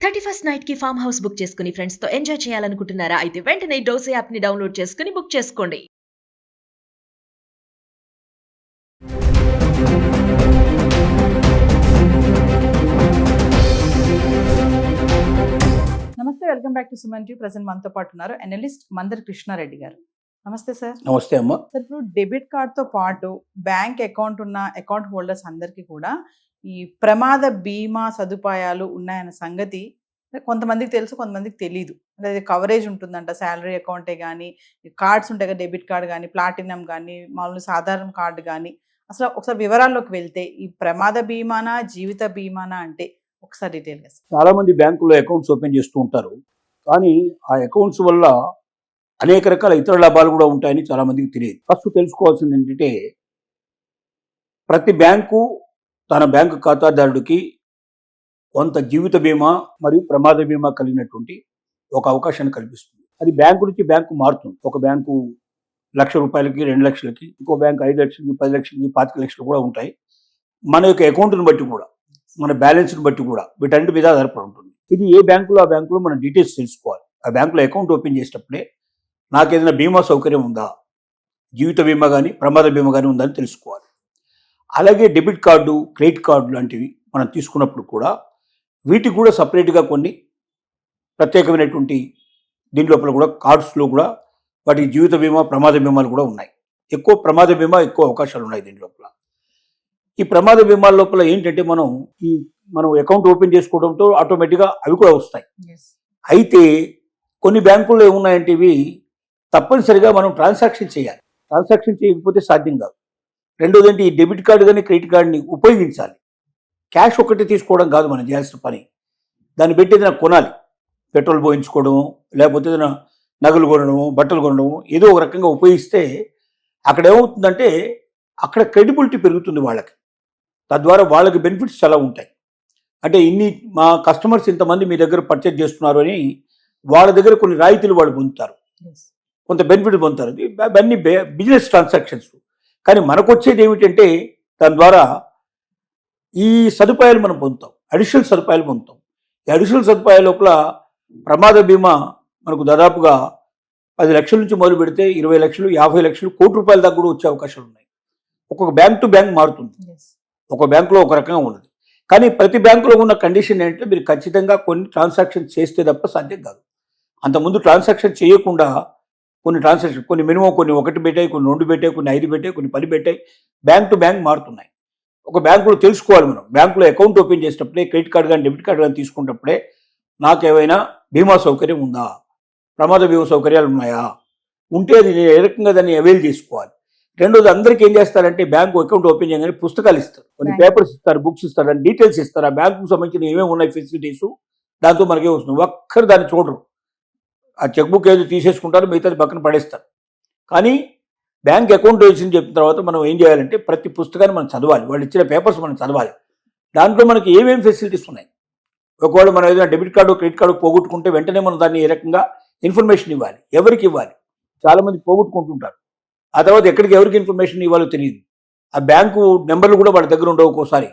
31st night కి farm house book చేసుకుని friends తో ఎంజాయ్ చేయాలనుకుంటున్నారా? అయితే వెంటనే డోసే యాప్ ని డౌన్లోడ్ చేసుకుని బుక్ చేసుకోండి. నమస్తే, welcome back to Suman TV. Present మనతో పాటు ఉన్నారు అనలిస్ట్ మందర్ కృష్ణారెడ్డి గారు. నమస్తే సార్. నమస్తే అమ్మ. సార్, ఇప్పుడు డెబిట్ కార్డ్తో పాటు బ్యాంక్ అకౌంట్ ఉన్న అకౌంట్ హోల్డర్స్ అందరికీ కూడా ఈ ప్రమాద బీమా సదుపాయాలు ఉన్నాయన్న సంగతి కొంతమందికి తెలుసు, కొంతమందికి తెలియదు. అంటే కవరేజ్ ఉంటుందంట, శాలరీ అకౌంటే కానీ, కార్డ్స్ ఉంటాయి కదా, డెబిట్ కార్డ్ కానీ, ప్లాటినం కానీ, మామూలు సాధారణ కార్డు కానీ. అసలు ఒకసారి వివరాల్లోకి వెళ్తే ఈ ప్రమాద బీమానా, జీవిత బీమానా అంటే ఒకసారి డీటెయిల్గా. చాలా మంది బ్యాంకులో అకౌంట్స్ ఓపెన్ చేస్తూ ఉంటారు, కానీ ఆ అకౌంట్స్ వల్ల అనేక రకాల ఇతర లాభాలు కూడా ఉంటాయని చాలా మందికి తెలియదు. ఫస్ట్ తెలుసుకోవాల్సింది ఏంటంటే, ప్రతి బ్యాంకు తన బ్యాంకు ఖాతాదారుడికి కొంత జీవిత బీమా మరియు ప్రమాద బీమా కలిగినటువంటి ఒక అవకాశాన్ని కల్పిస్తుంది. అది బ్యాంకు నుంచి బ్యాంకు మారుతుంది. ఒక బ్యాంకు ₹1,00,000కి, 2,00,000కి, ఇంకో బ్యాంకు 5,00,000కి, 10,00,000కి, 25,00,000 కూడా ఉంటాయి. మన యొక్క అకౌంట్ని బట్టి కూడా, మన బ్యాలెన్స్ని బట్టి కూడా వీటన్నిటి మీద ఆధారపడి ఉంటుంది. ఇది ఏ బ్యాంకులో ఆ బ్యాంకులో మన డీటెయిల్స్ తెలుసుకోవాలి. ఆ బ్యాంకులో అకౌంట్ ఓపెన్ చేసేటప్పుడే నాకు ఏదైనా బీమా సౌకర్యం ఉందా, జీవిత బీమా కానీ ప్రమాద బీమా కానీ ఉందని తెలుసుకోవాలి. అలాగే డెబిట్ కార్డు, క్రెడిట్ కార్డు లాంటివి మనం తీసుకున్నప్పుడు కూడా వీటికి కూడా సపరేట్గా కొన్ని ప్రత్యేకమైనటువంటి దీని లోపల కూడా కార్డ్స్లో కూడా వాటికి జీవిత బీమా, ప్రమాద బీమాలు కూడా ఉన్నాయి. ఎక్కువ ప్రమాద బీమా ఎక్కువ అవకాశాలు ఉన్నాయి దీని లోపల. ఈ ప్రమాద బీమాల లోపల ఏంటంటే మనం అకౌంట్ ఓపెన్ చేసుకోవడంతో ఆటోమేటిక్గా అవి కూడా వస్తాయి. అయితే కొన్ని బ్యాంకుల్లో ఏమున్నాయంటే ఇవి తప్పనిసరిగా మనం ట్రాన్సాక్షన్ చేయాలి. ట్రాన్సాక్షన్ చేయకపోతే సాధ్యం కాదు. రెండోది ఏంటి, ఈ డెబిట్ కార్డు కానీ క్రెడిట్ కార్డుని ఉపయోగించాలి. క్యాష్ ఒక్కటి తీసుకోవడం కాదు మనం చేయాల్సిన పని. దాన్ని పెట్టి ఏదైనా కొనాలి, పెట్రోల్ పోయించుకోవడము, లేకపోతే ఏదైనా నగలు కొనడము, బట్టలు కొనడము, ఏదో ఒక రకంగా ఉపయోగిస్తే అక్కడ ఏమవుతుందంటే అక్కడ క్రెడిబిలిటీ పెరుగుతుంది వాళ్ళకి. తద్వారా వాళ్ళకి బెనిఫిట్స్ చాలా ఉంటాయి. అంటే మా కస్టమర్స్ ఇంతమంది మీ దగ్గర పర్చేజ్ చేస్తున్నారు అని వాళ్ళ దగ్గర కొన్ని రాయితీలు వాళ్ళు పొందుతారు, కొంత బెనిఫిట్ పొందుతారు. అవన్నీ బిజినెస్ ట్రాన్సాక్షన్స్. కానీ మనకు వచ్చేది ఏమిటంటే దాని ద్వారా ఈ సదుపాయాలు మనం పొందుతాం, అడిషనల్ సదుపాయాలు పొందుతాం. ఈ అడిషనల్ సదుపాయాల లోపల ప్రమాద బీమా మనకు దాదాపుగా 10 లక్షల నుంచి మొదలు పెడితే 20 లక్షలు, 50 లక్షలు, ₹1,00,000 దాకా కూడా వచ్చే అవకాశాలు ఉన్నాయి. ఒక్కొక్క బ్యాంక్ టు బ్యాంక్ మారుతుంది, ఒక బ్యాంకులో ఒక రకంగా ఉన్నది. కానీ ప్రతి బ్యాంకులో ఉన్న కండిషన్ ఏంటంటే మీరు ఖచ్చితంగా కొన్ని ట్రాన్సాక్షన్ చేస్తే తప్ప సాధ్యం కాదు. అంతకుముందు ట్రాన్సాక్షన్ చేయకుండా కొన్ని మినిమం కొన్ని 1 పెట్టాయి, కొన్ని 2 పెట్టాయి, కొన్ని 5 పెట్టాయి, కొన్ని 10 పెట్టాయి. బ్యాంక్ టు బ్యాంక్ మారుతున్నాయి. ఒక బ్యాంకులో తెలుసుకోవాలి మనం. బ్యాంకులో అకౌంట్ ఓపెన్ చేసేటప్పుడే క్రెడిట్ కార్డు కానీ డెబిట్ కార్డు కానీ తీసుకున్నప్పుడే నాకు ఏమైనా బీమా సౌకర్యం ఉందా, ప్రమాద బీమా సౌకర్యాలు ఉన్నాయా, ఉంటే అది ఏ రకంగా దాన్ని అవైల్ చేసుకోవాలి. రెండోది, అందరికీ ఏం చేస్తారంటే బ్యాంకు అకౌంట్ ఓపెన్ చేయగానే పుస్తకాలు ఇస్తారు, కొన్ని పేపర్స్ ఇస్తారు, బుక్స్ ఇస్తారు, అని డీటెయిల్స్ ఇస్తారు. ఆ బ్యాంకుకు సంబంధించిన ఏమేమి ఉన్నాయి ఫెసిలిటీస్, దాంతో మనకే వస్తుంది. ఒక్కరు దాన్ని చూడరు. ఆ చెక్ బుక్ ఏదో తీసేసుకుంటారు, మిగతాది పక్కన పడేస్తారు. కానీ బ్యాంక్ అకౌంట్ వేసింది చెప్పిన తర్వాత మనం ఏం చేయాలంటే ప్రతి పుస్తకాన్ని మనం చదవాలి, వాళ్ళు ఇచ్చిన పేపర్స్ మనం చదవాలి. దాంట్లో మనకి ఏమేమి ఫెసిలిటీస్ ఉన్నాయి. ఒకవేళ మనం ఏదైనా డెబిట్ కార్డు, క్రెడిట్ కార్డు పోగొట్టుకుంటే వెంటనే మనం దాన్ని ఏ రకంగా ఇన్ఫర్మేషన్ ఇవ్వాలి, ఎవరికి ఇవ్వాలి. చాలామంది పోగొట్టుకుంటుంటారు, ఆ తర్వాత ఎక్కడికి ఎవరికి ఇన్ఫర్మేషన్ ఇవ్వాలో తెలియదు. ఆ బ్యాంకు నెంబర్లు కూడా వాళ్ళ దగ్గర ఉండవు. ఒక్కోసారి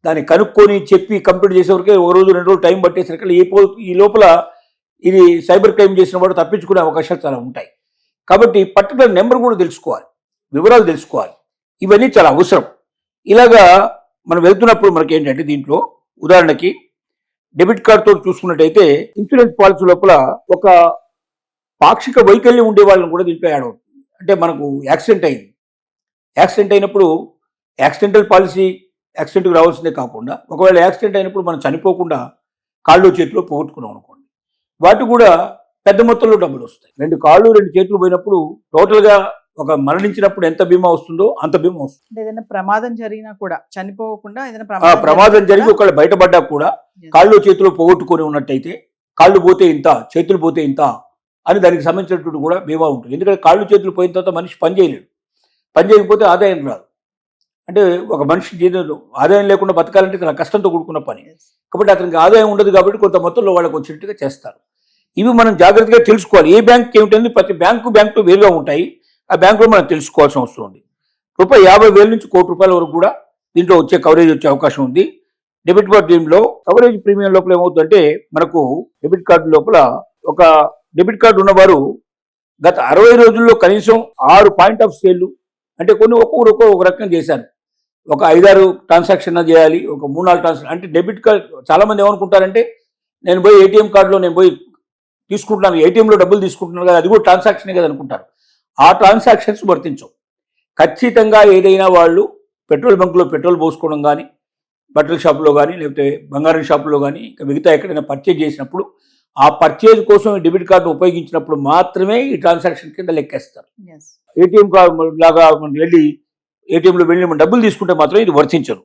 దాన్ని కనుక్కొని చెప్పి కంప్లీట్ చేసేవరకే 1 రోజు 2 రోజులు టైం పట్టేసరికి ఈ లోపల ఇది సైబర్ క్రైమ్ చేసిన వాడు తప్పించుకునే అవకాశాలు చాలా ఉంటాయి. కాబట్టి పర్టికులర్ నెంబర్ కూడా తెలుసుకోవాలి, వివరాలు తెలుసుకోవాలి. ఇవన్నీ చాలా అవసరం. ఇలాగా మనం వెళ్తున్నప్పుడు మనకి ఏంటంటే దీంట్లో ఉదాహరణకి డెబిట్ కార్డుతో చూసుకున్నట్టయితే ఇన్సూరెన్స్ పాలసీ లోపల ఒక పాక్షిక వైకల్యం ఉండే వాళ్ళని కూడా దీంట్లో యాడ్ అవుతుంది. అంటే మనకు యాక్సిడెంట్ అయినప్పుడు యాక్సిడెంటల్ పాలసీ యాక్సిడెంట్కి రావాల్సిందే కాకుండా, ఒకవేళ యాక్సిడెంట్ అయినప్పుడు మనం చనిపోకుండా కాళ్ళు చేతిలో పోగొట్టుకున్నాం అనుకోండి, వాటి కూడా పెద్ద మొత్తంలో డబ్బులు వస్తాయి. 2 కాళ్ళు 2 చేతులు పోయినప్పుడు టోటల్గా ఒక మరణించినప్పుడు ఎంత బీమా వస్తుందో అంత బీమా వస్తుంది. ఏదైనా ప్రమాదం జరిగినా కూడా చనిపోకుండా, ఏదైనా ప్రమాదం జరిగి ఒకవేళ బయటపడ్డా కూడా కాళ్ళు చేతులు పోగొట్టుకొని ఉన్నట్టయితే కాళ్ళు పోతే ఇంత, చేతులు పోతే ఇంత అని దానికి సంబంధించినటువంటి కూడా బీమా ఉంటుంది. ఎందుకంటే కాళ్ళు చేతులు పోయిన తర్వాత మనిషి పని చేయలేడు, పని చేయకపోతే ఆదాయం రాదు. అంటే ఒక మనిషి జీవితంలో ఆదాయం లేకుండా బతకాలంటే చాలా కష్టంతో కూడుకున్న పని. కాబట్టి అతనికి ఆదాయం ఉండదు, కాబట్టి కొంత మొత్తంలో వాళ్ళకి వచ్చినట్టుగా చేస్తారు. ఇవి మనం జాగ్రత్తగా తెలుసుకోవాలి. ఏ బ్యాంక్ ఏమిటంది, ప్రతి బ్యాంకు వేరుగా ఉంటాయి. ఆ బ్యాంకులో మనం తెలుసుకోవాల్సిన అవసరం ఉంది. ₹50,000 నుంచి ₹1,00,00,000 వరకు కూడా దీంట్లో వచ్చే కవరేజ్ వచ్చే అవకాశం ఉంది. డెబిట్ కార్డు దీనిలో కవరేజ్ ప్రీమియం లోపల ఏమవుతుందంటే మనకు డెబిట్ కార్డు లోపల ఒక డెబిట్ కార్డు ఉన్నవారు గత 60 రోజుల్లో కనీసం 6 పాయింట్ ఆఫ్ సేల్ అంటే కొన్ని ఒక్కొక్కరు ఒక రకం చేశారు. ఒక 5-6 ట్రాన్సాక్షన్ చేయాలి, ఒక 3-4 ట్రాన్సాక్షన్. అంటే డెబిట్ కార్డ్ చాలా మంది ఏమనుకుంటారంటే నేను పోయి ఏటీఎం కార్డులో నేను పోయి తీసుకుంటున్నాను, ఏటీఎంలో డబ్బులు తీసుకుంటున్నాను కదా, అది కూడా ట్రాన్సాక్షనే కదా అనుకుంటారు. ఆ ట్రాన్సాక్షన్స్ వర్తించవు. ఖచ్చితంగా ఏదైనా వాళ్ళు పెట్రోల్ బంక్లో పెట్రోల్ పోసుకోవడం కానీ, బట్టల షాపులో కానీ, లేకపోతే బంగారం షాపులో కానీ, ఇంకా మిగతా ఎక్కడైనా పర్చేజ్ చేసినప్పుడు ఆ పర్చేజ్ కోసం ఈ డెబిట్ కార్డు ఉపయోగించినప్పుడు మాత్రమే ఈ ట్రాన్సాక్షన్ కింద లెక్కేస్తారు. ఎస్. ఏటీఎం కార్డు లాగా మనం వెళ్ళి ఏటీఎంలో వెళ్ళి మనం డబ్బులు తీసుకుంటే మాత్రం ఇది వర్తించరు.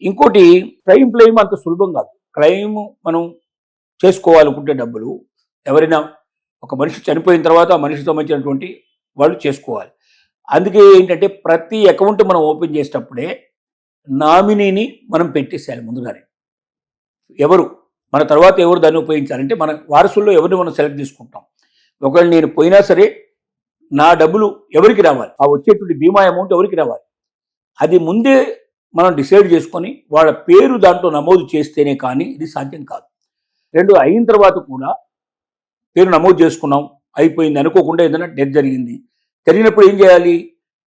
ఇంకోటి క్లెయిమ్ అంత సులభం కాదు. క్లెయిమ్ మనం చేసుకోవాలనుకుంటే డబ్బులు ఎవరైనా ఒక మనిషి చనిపోయిన తర్వాత ఆ మనిషికి సంబంధించినటువంటి వాళ్ళు చేసుకోవాలి. అందుకే ఏంటంటే ప్రతి అకౌంట్ మనం ఓపెన్ చేసేటప్పుడే నామినీని మనం పెట్టేసేయాలి ముందుగానే. ఎవరు మన తర్వాత ఎవరు దాన్ని ఉపయోగించాలంటే మన వారసుల్లో ఎవరిని మనం సెలెక్ట్ చేసుకుంటాం. ఒకవేళ నేను పోయినా సరే నా డబ్బులు ఎవరికి రావాలి, ఆ వచ్చేటువంటి బీమా అమౌంట్ ఎవరికి రావాలి, అది ముందే మనం డిసైడ్ చేసుకొని వాళ్ళ పేరు దాంట్లో నమోదు చేస్తేనే కానీ ఇది సాధ్యం కాదు. రెండు అయిన తర్వాత కూడా పేరు నమోదు చేసుకున్నాం, అయిపోయింది అనుకోకుండా ఏదైనా డెత్ జరిగినప్పుడు ఏం చేయాలి,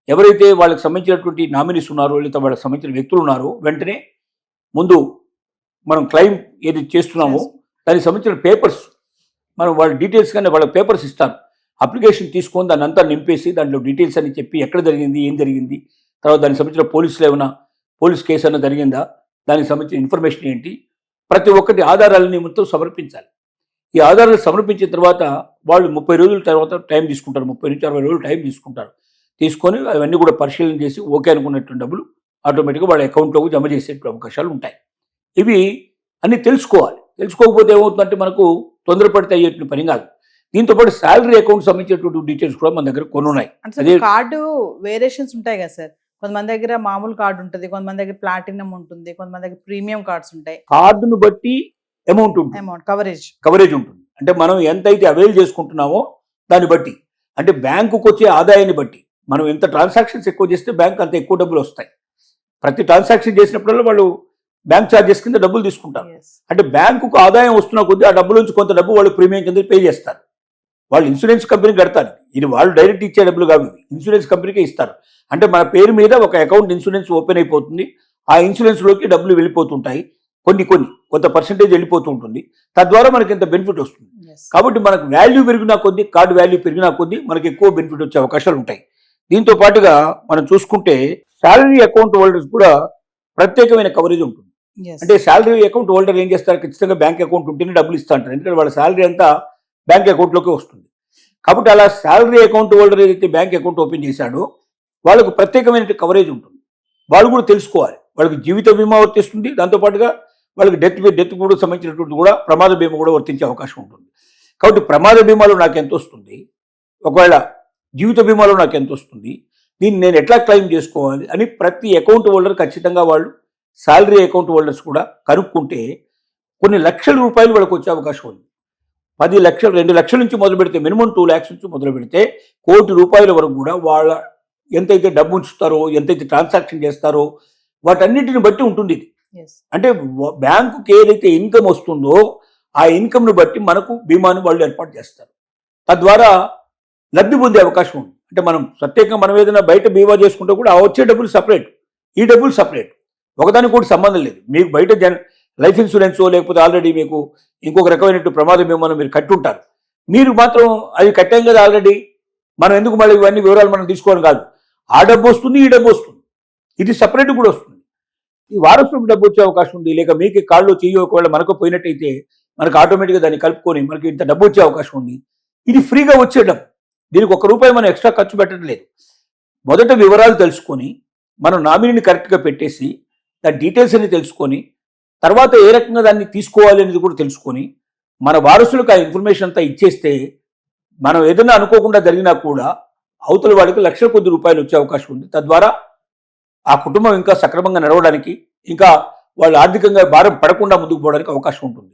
ఎవరైతే వాళ్ళకి సంబంధించినటువంటి నామినీస్ ఉన్నారో లేదా వాళ్ళకి సంబంధించిన వ్యక్తులు ఉన్నారో వెంటనే ముందు మనం క్లెయిమ్ ఏది చేస్తున్నామో దానికి సంబంధించిన పేపర్స్ మనం వాళ్ళ డీటెయిల్స్ కానీ వాళ్ళ పేపర్స్ ఇస్తారు. అప్లికేషన్ తీసుకొని దాన్ని అంతా నింపేసి దాంట్లో డీటెయిల్స్ అని చెప్పి ఎక్కడ జరిగింది, ఏం జరిగింది, తర్వాత దానికి సంబంధించిన పోలీస్ కేసు అన్న జరిగిందా, దానికి సంబంధించిన ఇన్ఫర్మేషన్ ఏంటి, ప్రతి ఒక్కటి ఆధారాలని మొత్తం సమర్పించాలి. ఈ ఆధారాలు సమర్పించిన తర్వాత వాళ్ళు 30 రోజుల తర్వాత టైం తీసుకుంటారు, 30 నుంచి 60 రోజులు టైం తీసుకొని అవన్నీ కూడా పరిశీలన చేసి ఓకే అనుకున్నటువంటి డబ్బులు ఆటోమేటిక్గా వాళ్ళ అకౌంట్లోకి జమ చేసే అవకాశాలు ఉంటాయి. ఇవి అన్నీ తెలుసుకోకపోతే ఏమవుతుందంటే మనకు తొందరపడితే అయ్యేటువంటి పని కాదు. దీంతోపాటు శాలరీ అకౌంట్ సంబంధించినటువంటి డీటెయిల్స్ కూడా మన దగ్గర కొన్ని ఉన్నాయి. అంటే కార్డు వేరియేషన్స్ ఉంటాయి కదా సార్, కొంతమంది దగ్గర మామూలు కార్డు ఉంటుంది, కొంతమంది దగ్గర ప్లాటినం ఉంటుంది, కొంతమంది దగ్గర ప్రీమియం కార్డ్స్ ఉంటాయి. కార్డును బట్టి అమౌంట్ ఉంటుంది, కవరేజ్ ఉంటుంది. అంటే మనం ఎంతైతే అవైల్ చేసుకుంటున్నామో దాన్ని బట్టి, అంటే బ్యాంకుకు వచ్చే ఆదాయాన్ని బట్టి మనం ఎంత ట్రాన్సాక్షన్స్ ఎక్కువ చేస్తే బ్యాంక్ అంత ఎక్కువ డబ్బులు వస్తాయి. ప్రతి ట్రాన్సాక్షన్ చేసినప్పుడల్లా వాళ్ళు బ్యాంక్ ఛార్జెస్ కింద డబ్బులు తీసుకుంటారు. అంటే బ్యాంకుకు ఆదాయం వస్తున్న కొద్దీ ఆ డబ్బుల నుంచి కొంత డబ్బు వాళ్ళు ప్రీమియం కింద పే చేస్తారు. వాళ్ళు ఇన్సూరెన్స్ కంపెనీకి కడతారు. ఇది వాళ్ళు డైరెక్ట్ ఇచ్చే డబ్బులు కావు, ఇన్సూరెన్స్ కంపెనీకే ఇస్తారు. అంటే మన పేరు మీద ఒక అకౌంట్ ఇన్సూరెన్స్ ఓపెన్ అయిపోతుంది, ఆ ఇన్సూరెన్స్లోకి డబ్బులు వెళ్ళిపోతుంటాయి, కొంత పర్సెంటేజ్ వెళ్ళిపోతూ ఉంటుంది. తద్వారా మనకి ఇంత బెనిఫిట్ వస్తుంది. కాబట్టి మనకు వాల్యూ పెరిగినా కొద్దీ, కార్డు వాల్యూ పెరిగినా కొద్దీ మనకి ఎక్కువ బెనిఫిట్ వచ్చే అవకాశాలు ఉంటాయి. దీంతో పాటుగా మనం చూసుకుంటే శాలరీ అకౌంట్ హోల్డర్స్ కూడా ప్రత్యేకమైన కవరేజ్ ఉంటుంది. అంటే శాలరీ అకౌంట్ హోల్డర్ ఏం చేస్తారు, ఖచ్చితంగా బ్యాంక్ అకౌంట్ ఉంటేనే డబ్బులు ఇస్తా అంటారు. ఎందుకంటే వాళ్ళ శాలరీ అంతా బ్యాంక్ అకౌంట్లోకి వస్తుంది. కాబట్టి అలా శాలరీ అకౌంట్ హోల్డర్ ఏదైతే బ్యాంక్ అకౌంట్ ఓపెన్ చేశాడో వాళ్ళకు ప్రత్యేకమైన కవరేజ్ ఉంటుంది. వాళ్ళు కూడా తెలుసుకోవాలి, వాళ్ళకి జీవిత బీమా వర్తిస్తుంది, దాంతోపాటుగా వాళ్ళకి డెత్ కూడా సంబంధించినటువంటి కూడా ప్రమాద బీమా కూడా వర్తించే అవకాశం ఉంటుంది. కాబట్టి ప్రమాద బీమాలో నాకు ఎంత వస్తుంది, ఒకవేళ జీవిత బీమాలో నాకు ఎంత వస్తుంది, దీన్ని నేను ఎట్లా క్లెయిమ్ చేసుకోవాలి అని ప్రతి అకౌంట్ హోల్డర్ ఖచ్చితంగా వాళ్ళు శాలరీ అకౌంట్ హోల్డర్స్ కూడా కనుక్కుంటే కొన్ని లక్షల రూపాయలు వాళ్ళకి వచ్చే అవకాశం ఉంది. 10 లక్షలు, 2 లక్షల నుంచి మొదలు పెడితే, మినిమం 2 lakhs నుంచి మొదలు పెడితే 1 కోటి రూపాయల వరకు కూడా వాళ్ళ ఎంతైతే డబ్బు ఉంచుతారో, ఎంతైతే ట్రాన్సాక్షన్ చేస్తారో వాటన్నిటిని బట్టి ఉంటుంది ఇది. అంటే బ్యాంకుకి ఏదైతే ఇన్కమ్ వస్తుందో ఆ ఇన్కమ్ను బట్టి మనకు బీమాను వాళ్ళు ఏర్పాటు చేస్తారు. తద్వారా లబ్ధి పొందే అవకాశం ఉంది. అంటే మనం ప్రత్యేకంగా మనం ఏదైనా బయట బీమా చేసుకుంటే కూడా ఆ వచ్చే డబ్బులు సపరేట్, ఈ డబ్బులు సపరేట్, ఒకదానికి కూడా సంబంధం లేదు. మీకు బయట లైఫ్ ఇన్సూరెన్స్ లేకపోతే ఆల్రెడీ మీకు ఇంకొక రకమైన ప్రమాద బీమాను మీరు కట్టుంటారు, మీరు మాత్రం అది కట్టాం కదా ఆల్రెడీ, మనం ఎందుకు మళ్ళీ ఇవన్నీ వివరాలు మనం తీసుకోవడం కాదు. ఆ డబ్బు వస్తుంది, ఈ డబ్బు వస్తుంది, ఇది సపరేట్ కూడా వస్తుంది. ఈ వారసులకు డబ్బు వచ్చే అవకాశం ఉంది. లేక మీకు కాళ్ళు చెయ్యి ఒకవేళ మనకు పోయినట్టయితే మనకు ఆటోమేటిక్గా దాన్ని కలుపుకొని మనకి ఇంత డబ్బు వచ్చే అవకాశం ఉంది. ఇది ఫ్రీగా వచ్చే డబ్బు, దీనికి ₹1 మనం ఎక్స్ట్రా ఖర్చు పెట్టడం లేదు. మొదట వివరాలు తెలుసుకొని మనం నామినీని కరెక్ట్గా పెట్టేసి దాని డీటెయిల్స్ అన్ని తెలుసుకొని తర్వాత ఏ రకంగా దాన్ని తీసుకోవాలి అనేది కూడా తెలుసుకొని మన వారసులకు ఆ ఇన్ఫర్మేషన్ అంతా ఇచ్చేస్తే మనం ఏదైనా అనుకోకుండా జరిగినా కూడా అవతల వాడికి లక్షల కొద్ది రూపాయలు వచ్చే అవకాశం ఉంది. తద్వారా ఆ కుటుంబం ఇంకా సక్రమంగా నడవడానికి, ఇంకా వాళ్ళు ఆర్థికంగా భారం పడకుండా ముందుకు పోవడానికి అవకాశం ఉంటుంది.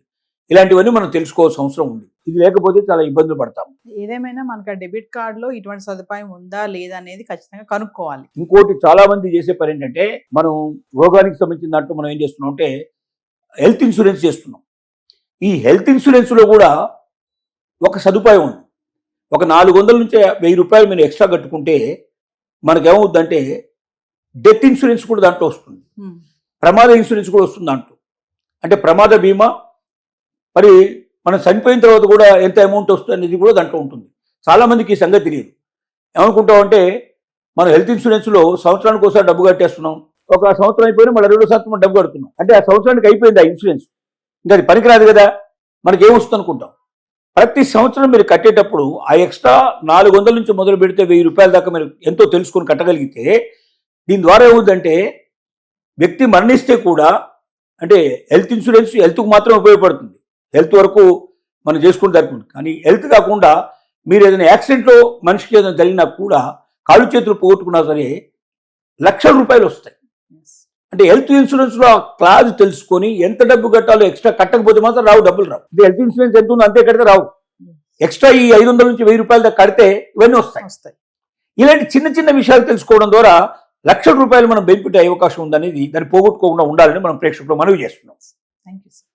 ఇలాంటివన్నీ మనం తెలుసుకోవాల్సిన అవసరం ఉంది. ఇది లేకపోతే చాలా ఇబ్బందులు పడతాం. ఏదేమైనా మనకు డెబిట్ కార్డులో ఇటువంటి సదుపాయం ఉందా లేదా అనేది ఖచ్చితంగా కనుక్కోవాలి. ఇంకోటి చాలా మంది చేసే పని ఏంటంటే, మనం రోగానికి సంబంధించిన దాంట్లో మనం ఏం చేస్తున్నాం అంటే హెల్త్ ఇన్సూరెన్స్ చేస్తున్నాం. ఈ హెల్త్ ఇన్సూరెన్స్లో కూడా ఒక సదుపాయం ఉంది. ఒక 400 నుంచి 1000 రూపాయలు మీరు ఎక్స్ట్రా కట్టుకుంటే మనకేమవుద్దంటే డెత్ ఇన్సూరెన్స్ కూడా దాంట్లో వస్తుంది, ప్రమాద ఇన్సూరెన్స్ కూడా వస్తుంది దాంట్లో. అంటే ప్రమాద బీమా, మరి మనం చనిపోయిన తర్వాత కూడా ఎంత అమౌంట్ వస్తుంది అనేది కూడా దాంట్లో ఉంటుంది. చాలామందికి ఈ సంగతి తెలియదు. ఏమనుకుంటామంటే మనం హెల్త్ ఇన్సూరెన్స్లో సంవత్సరానికి ఒకసారి డబ్బు కట్టేస్తున్నాం, ఒక సంవత్సరం అయిపోయినా మళ్ళీ 2వ సంవత్సరం డబ్బు కడుతున్నాం. అంటే ఆ సంవత్సరానికి అయిపోయింది ఆ ఇన్సూరెన్స్, ఇంకా అది పనికిరాదు కదా, మనకి ఏమొస్తుంది అనుకుంటాం. ప్రతి సంవత్సరం మీరు కట్టేటప్పుడు ఆ ఎక్స్ట్రా 400 నుంచి మొదలు పెడితే 1000 రూపాయల దాకా మీరు ఎంతో తెలుసుకొని కట్టగలిగితే దీని ద్వారా ఏమవుతుందంటే వ్యక్తి మరణిస్తే కూడా, అంటే హెల్త్ ఇన్సూరెన్స్ హెల్త్కు మాత్రం ఉపయోగపడుతుంది, హెల్త్ వరకు మనం చేసుకుని జరుగుతుంది. కానీ హెల్త్ కాకుండా మీరు ఏదైనా యాక్సిడెంట్లో మనిషికి ఏదైనా జరిగినా కూడా, కాళ్ళు చేతులు పోగొట్టుకున్నా సరే లక్షల రూపాయలు వస్తాయి. అంటే హెల్త్ ఇన్సూరెన్స్లో ఆ క్లాజ్ తెలుసుకొని ఎంత డబ్బు కట్టాలో ఎక్స్ట్రా కట్టకపోతే మాత్రం రావు, డబ్బులు రావు. ఇది హెల్త్ ఇన్సూరెన్స్ ఎంత ఉందో అంతే కడితే రావు. ఎక్స్ట్రా ఈ 500 నుంచి 1000 రూపాయల దాకా కడితే ఇవన్నీ వస్తాయి. ఇలాంటి చిన్న చిన్న విషయాలు తెలుసుకోవడం ద్వారా లక్షల రూపాయలు మనం బెనిఫిట్ అయ్యే అవకాశం ఉందనేది, దాన్ని పోగొట్టుకోకుండా ఉండాలని మనం ప్రేక్షకులు మనవి చేస్తున్నాం. Thank you sir.